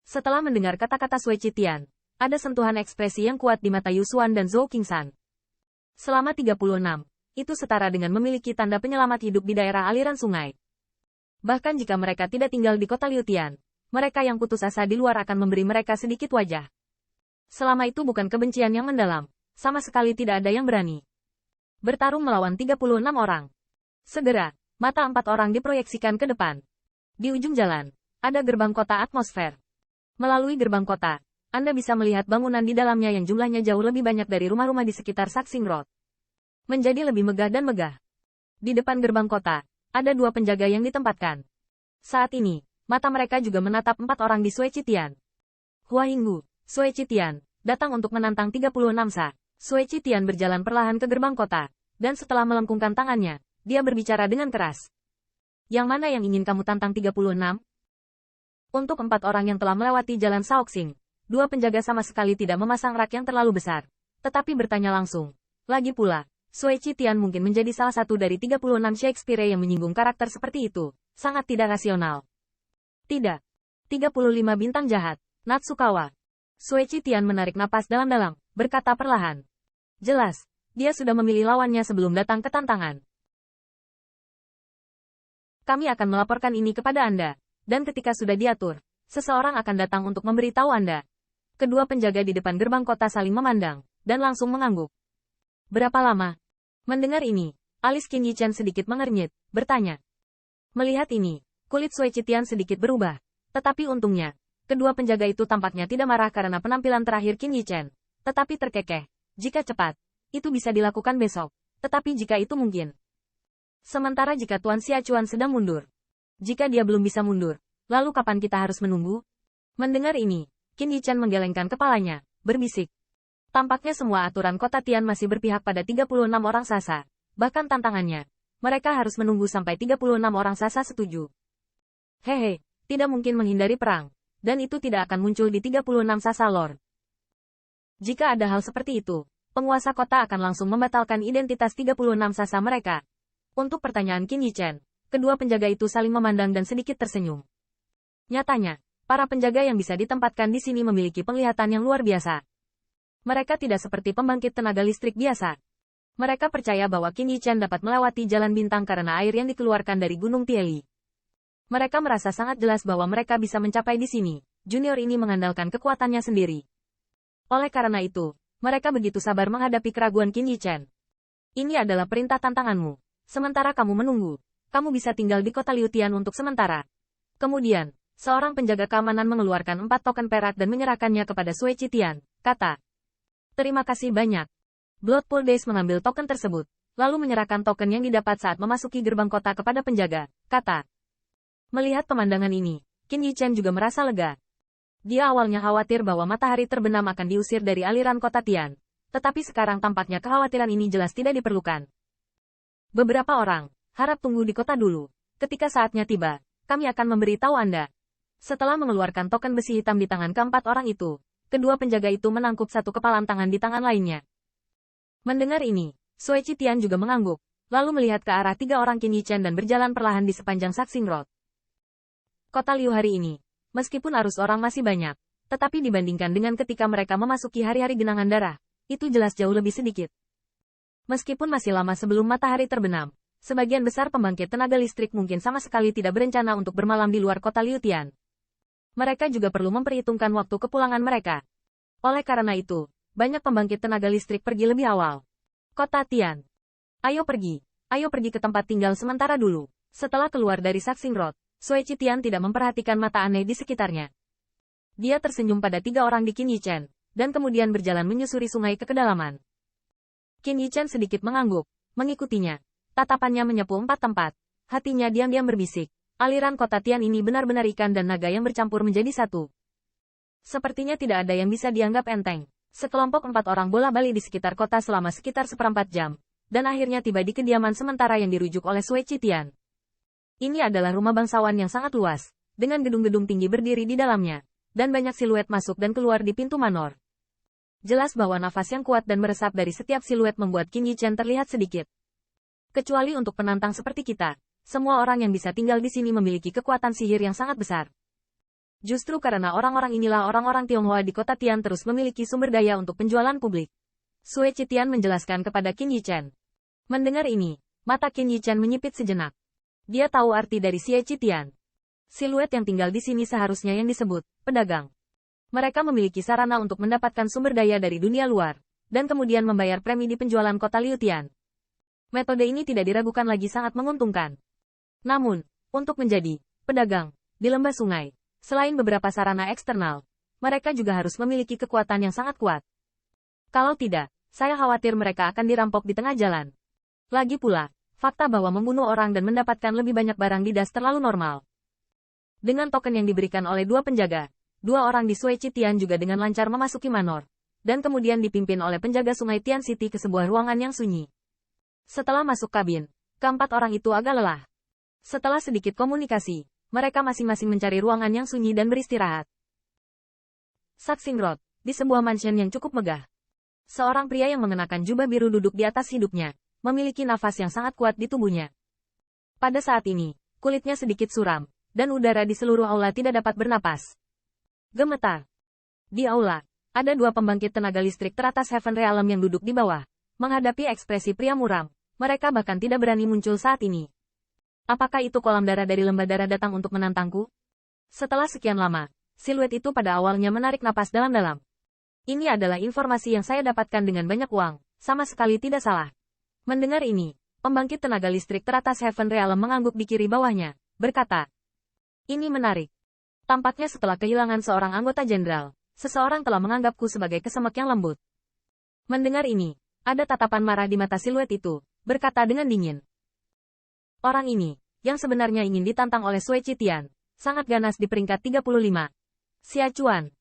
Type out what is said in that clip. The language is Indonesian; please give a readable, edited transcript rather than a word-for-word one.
Setelah mendengar kata-kata Sui Qitian, ada sentuhan ekspresi yang kuat di mata Yusuan dan Zhou Qingsan. Selama 36, itu setara dengan memiliki tanda penyelamat hidup di daerah aliran sungai. Bahkan jika mereka tidak tinggal di kota Liutian, mereka yang putus asa di luar akan memberi mereka sedikit wajah. Selama itu bukan kebencian yang mendalam, sama sekali tidak ada yang berani bertarung melawan 36 orang. Segera, mata 4 orang diproyeksikan ke depan. Di ujung jalan, ada gerbang kota atmosfer. Melalui gerbang kota, Anda bisa melihat bangunan di dalamnya yang jumlahnya jauh lebih banyak dari rumah-rumah di sekitar Saxing Road. Menjadi lebih megah dan megah. Di depan gerbang kota, ada 2 penjaga yang ditempatkan. Saat ini, mata mereka juga menatap 4 orang di Sui Qitian. Hua Hinggu, Sui Qitian, datang untuk menantang 36 sa. Sui Qitian berjalan perlahan ke gerbang kota, dan setelah melengkungkan tangannya, dia berbicara dengan keras. Yang mana yang ingin kamu tantang 36? Untuk 4 orang yang telah melewati jalan Shaoxing, 2 penjaga sama sekali tidak memasang rak yang terlalu besar, tetapi bertanya langsung. Lagi pula, Sui Qitian mungkin menjadi salah satu dari 36 Shakespeare yang menyinggung karakter seperti itu, sangat tidak rasional. Tidak. 35 bintang jahat, Natsukawa. Sui Qitian menarik napas dalam-dalam, berkata perlahan. Jelas, dia sudah memilih lawannya sebelum datang ke tantangan. Kami akan melaporkan ini kepada Anda, dan ketika sudah diatur, seseorang akan datang untuk memberitahu Anda. Kedua penjaga di depan gerbang kota saling memandang, dan langsung mengangguk. Berapa lama? Mendengar ini, alis Qin Yichen sedikit mengernyit, bertanya. Melihat ini, kulit Sui Qitian sedikit berubah. Tetapi untungnya, kedua penjaga itu tampaknya tidak marah karena penampilan terakhir Qin Yichen, tetapi terkekeh. Jika cepat, itu bisa dilakukan besok. Tetapi jika itu mungkin. Sementara jika Tuan Xiachuan sedang mundur. Jika dia belum bisa mundur, lalu kapan kita harus menunggu? Mendengar ini, Qin Yichen menggelengkan kepalanya, berbisik. Tampaknya semua aturan kota Tian masih berpihak pada 36 orang sasa. Bahkan tantangannya, mereka harus menunggu sampai 36 orang sasa setuju. Hehe, tidak mungkin menghindari perang. Dan itu tidak akan muncul di 36 sasa Lord. Jika ada hal seperti itu, penguasa kota akan langsung membatalkan identitas 36 sasa mereka. Untuk pertanyaan Qin Yichen, kedua penjaga itu saling memandang dan sedikit tersenyum. Nyatanya, para penjaga yang bisa ditempatkan di sini memiliki penglihatan yang luar biasa. Mereka tidak seperti pembangkit tenaga listrik biasa. Mereka percaya bahwa Qin Yichen dapat melewati jalan bintang karena air yang dikeluarkan dari Gunung Tieli. Mereka merasa sangat jelas bahwa mereka bisa mencapai di sini. Junior ini mengandalkan kekuatannya sendiri. Oleh karena itu, mereka begitu sabar menghadapi keraguan Qin Yichen. Ini adalah perintah tantanganmu. Sementara kamu menunggu, kamu bisa tinggal di kota Liutian untuk sementara. Kemudian, seorang penjaga keamanan mengeluarkan 4 token perak dan menyerahkannya kepada Sui Qitian, kata. Terima kasih banyak. Bloodpool Days mengambil token tersebut, lalu menyerahkan token yang didapat saat memasuki gerbang kota kepada penjaga, kata. Melihat pemandangan ini, Qin Yichen juga merasa lega. Dia awalnya khawatir bahwa matahari terbenam akan diusir dari aliran kota Tian, tetapi sekarang tampaknya kekhawatiran ini jelas tidak diperlukan. Beberapa orang, harap tunggu di kota dulu. Ketika saatnya tiba, kami akan memberitahu Anda. Setelah mengeluarkan token besi hitam di tangan keempat orang itu, kedua penjaga itu menangkup satu kepalan tangan di tangan lainnya. Mendengar ini, Sui Qitian juga mengangguk, lalu melihat ke arah 3 orang Qin Yichen dan berjalan perlahan di sepanjang Saxing Road. Kota Liu hari ini, meskipun arus orang masih banyak, tetapi dibandingkan dengan ketika mereka memasuki hari-hari genangan darah, itu jelas jauh lebih sedikit. Meskipun masih lama sebelum matahari terbenam, sebagian besar pembangkit tenaga listrik mungkin sama sekali tidak berencana untuk bermalam di luar kota Liutian. Mereka juga perlu memperhitungkan waktu kepulangan mereka. Oleh karena itu, banyak pembangkit tenaga listrik pergi lebih awal. Kota Tian. Ayo pergi ke tempat tinggal sementara dulu. Setelah keluar dari Saxing Road, Sui Qitian tidak memperhatikan mata aneh di sekitarnya. Dia tersenyum pada 3 orang di Qin Yichen, dan kemudian berjalan menyusuri sungai ke kedalaman. Qin Yichen sedikit mengangguk, mengikutinya. Tatapannya menyapu 4 tempat. Hatinya diam-diam berbisik. Aliran kota Tian ini benar-benar ikan dan naga yang bercampur menjadi satu. Sepertinya tidak ada yang bisa dianggap enteng. Sekelompok 4 orang bola-balik di sekitar kota selama sekitar seperempat jam, dan akhirnya tiba di kediaman sementara yang dirujuk oleh Sui Qitian. Ini adalah rumah bangsawan yang sangat luas, dengan gedung-gedung tinggi berdiri di dalamnya, dan banyak siluet masuk dan keluar di pintu manor. Jelas bahwa nafas yang kuat dan meresap dari setiap siluet membuat Qin Yichen terlihat sedikit. Kecuali untuk penantang seperti kita, semua orang yang bisa tinggal di sini memiliki kekuatan sihir yang sangat besar. Justru karena orang-orang inilah orang-orang Tionghoa di kota Tian terus memiliki sumber daya untuk penjualan publik. Sue Chitian menjelaskan kepada Qin Yichen. Mendengar ini, mata Qin Yichen menyipit sejenak. Dia tahu arti dari Sue Chitian. Siluet yang tinggal di sini seharusnya yang disebut pedagang. Mereka memiliki sarana untuk mendapatkan sumber daya dari dunia luar, dan kemudian membayar premi di penjualan kota Liutian. Metode ini tidak diragukan lagi sangat menguntungkan. Namun, untuk menjadi pedagang di lembah sungai, selain beberapa sarana eksternal, mereka juga harus memiliki kekuatan yang sangat kuat. Kalau tidak, saya khawatir mereka akan dirampok di tengah jalan. Lagi pula, fakta bahwa membunuh orang dan mendapatkan lebih banyak barang di das terlalu normal. Dengan token yang diberikan oleh dua penjaga, dua orang di Sue Chitian juga dengan lancar memasuki manor, dan kemudian dipimpin oleh penjaga sungai Tian City ke sebuah ruangan yang sunyi. Setelah masuk kabin, keempat orang itu agak lelah. Setelah sedikit komunikasi, mereka masing-masing mencari ruangan yang sunyi dan beristirahat. Saxing Road, di sebuah mansion yang cukup megah. Seorang pria yang mengenakan jubah biru duduk di atas hidupnya, memiliki nafas yang sangat kuat di tubuhnya. Pada saat ini, kulitnya sedikit suram, dan udara di seluruh aula tidak dapat bernapas. Gemetar. Di aula, ada dua pembangkit tenaga listrik teratas Heaven Realm yang duduk di bawah. Menghadapi ekspresi pria muram, mereka bahkan tidak berani muncul saat ini. Apakah itu kolam darah dari lembah darah datang untuk menantangku? Setelah sekian lama, siluet itu pada awalnya menarik napas dalam-dalam. Ini adalah informasi yang saya dapatkan dengan banyak uang, sama sekali tidak salah. Mendengar ini, pembangkit tenaga listrik teratas Heaven Realm mengangguk di kiri bawahnya, berkata, "Ini menarik. Tampaknya setelah kehilangan seorang anggota jenderal, seseorang telah menganggapku sebagai kesemek yang lembut." Mendengar ini, ada tatapan marah di mata siluet itu, berkata dengan dingin. Orang ini, yang sebenarnya ingin ditantang oleh Sue Chitian, sangat ganas di peringkat 35. Xia Chuan,